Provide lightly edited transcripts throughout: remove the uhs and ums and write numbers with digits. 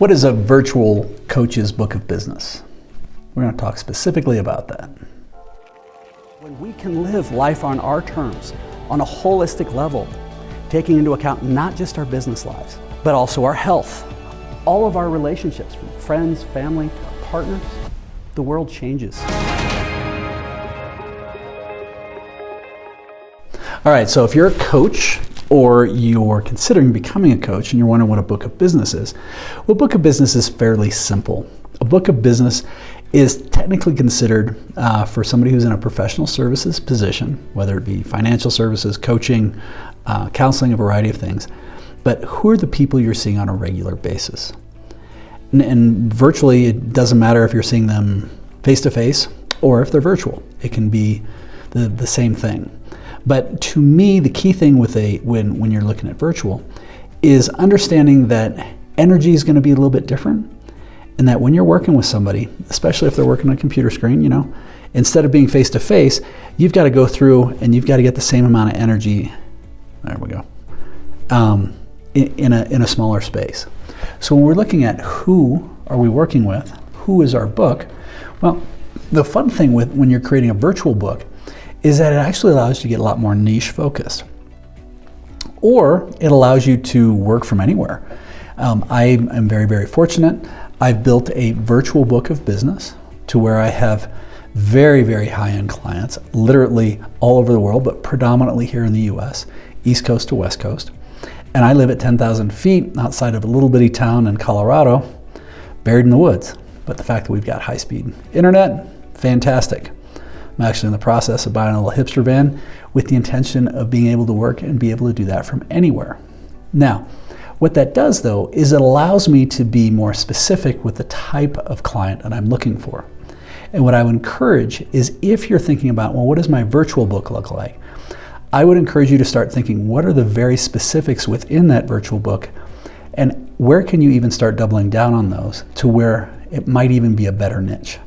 What is a virtual coach's book of business? We're going to talk specifically about that. When we can live life on our terms, on a holistic level, taking into account not just our business lives, but also our health, all of our relationships, from friends, family, partners, the world changes. All right, so if you're a coach or you're considering becoming a coach and you're wondering what a book of business is, well, a book of business is fairly simple. A book of business is technically considered for somebody who's in a professional services position, whether it be financial services, coaching, counseling, a variety of things. But who are the people you're seeing on a regular basis? And virtually, it doesn't matter if you're seeing them face-to-face or if they're virtual. It can be the same thing. But to me, the key thing with when you're looking at virtual is understanding that energy is going to be a little bit different, and that when you're working with somebody, especially if they're working on a computer screen, instead of being face-to-face, you've got to go through and you've got to get the same amount of energy, there we go, in a smaller space. So when we're looking at who are we working with, who is our book, well, the fun thing when you're creating a virtual book is that it actually allows you to get a lot more niche focused. Or it allows you to work from anywhere. I am very, very fortunate. I've built a virtual book of business to where I have very, very high-end clients, literally all over the world, but predominantly here in the US, East Coast to West Coast. And I live at 10,000 feet outside of a little bitty town in Colorado, buried in the woods. But the fact that we've got high-speed internet, fantastic. I'm actually in the process of buying a little hipster van with the intention of being able to work and be able to do that from anywhere. Now, what that does though is it allows me to be more specific with the type of client that I'm looking for. And what I would encourage is, if you're thinking about, well, what does my virtual book look like? I would encourage you to start thinking, what are the very specifics within that virtual book, and where can you even start doubling down on those to where it might even be a better niche?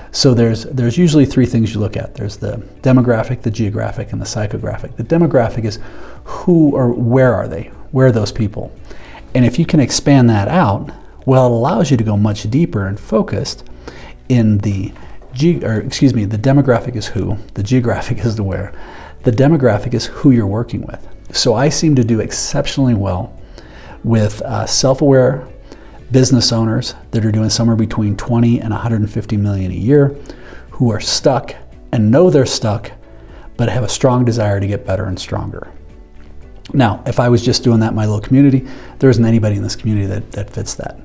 So there's usually three things you look at. There's the demographic, the geographic, and the psychographic. The demographic is who or where are they? Where are those people? And if you can expand that out, well, it allows you to go much deeper and focused in the demographic is who, the geographic is the where, the demographic is who you're working with. So I seem to do exceptionally well with self-aware business owners that are doing somewhere between 20 and 150 million a year, who are stuck and know they're stuck, but have a strong desire to get better and stronger. Now, if I was just doing that in my little community, there isn't anybody in this community that fits that.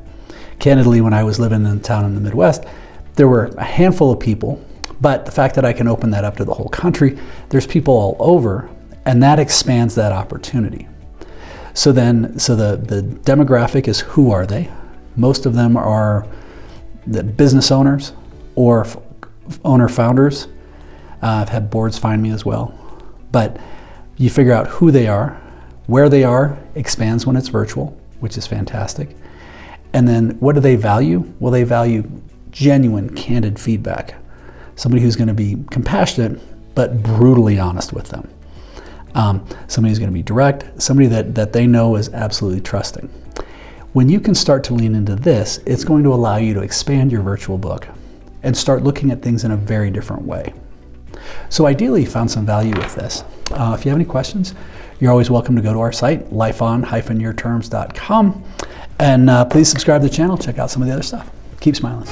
Candidly, when I was living in a town in the Midwest, there were a handful of people, but the fact that I can open that up to the whole country, there's people all over, and that expands that opportunity. So the demographic is who are they? Most of them are the business owners or owner founders. I've had boards find me as well. But you figure out who they are, where they are, expands when it's virtual, which is fantastic. And then what do they value? Well, they value genuine, candid feedback. Somebody who's going to be compassionate, but brutally honest with them. Somebody who's going to be direct, somebody that they know is absolutely trusting. When you can start to lean into this, it's going to allow you to expand your virtual book and start looking at things in a very different way. So ideally, you found some value with this. If you have any questions, you're always welcome to go to our site, lifeon-yourterms.com, and please subscribe to the channel, check out some of the other stuff. Keep smiling.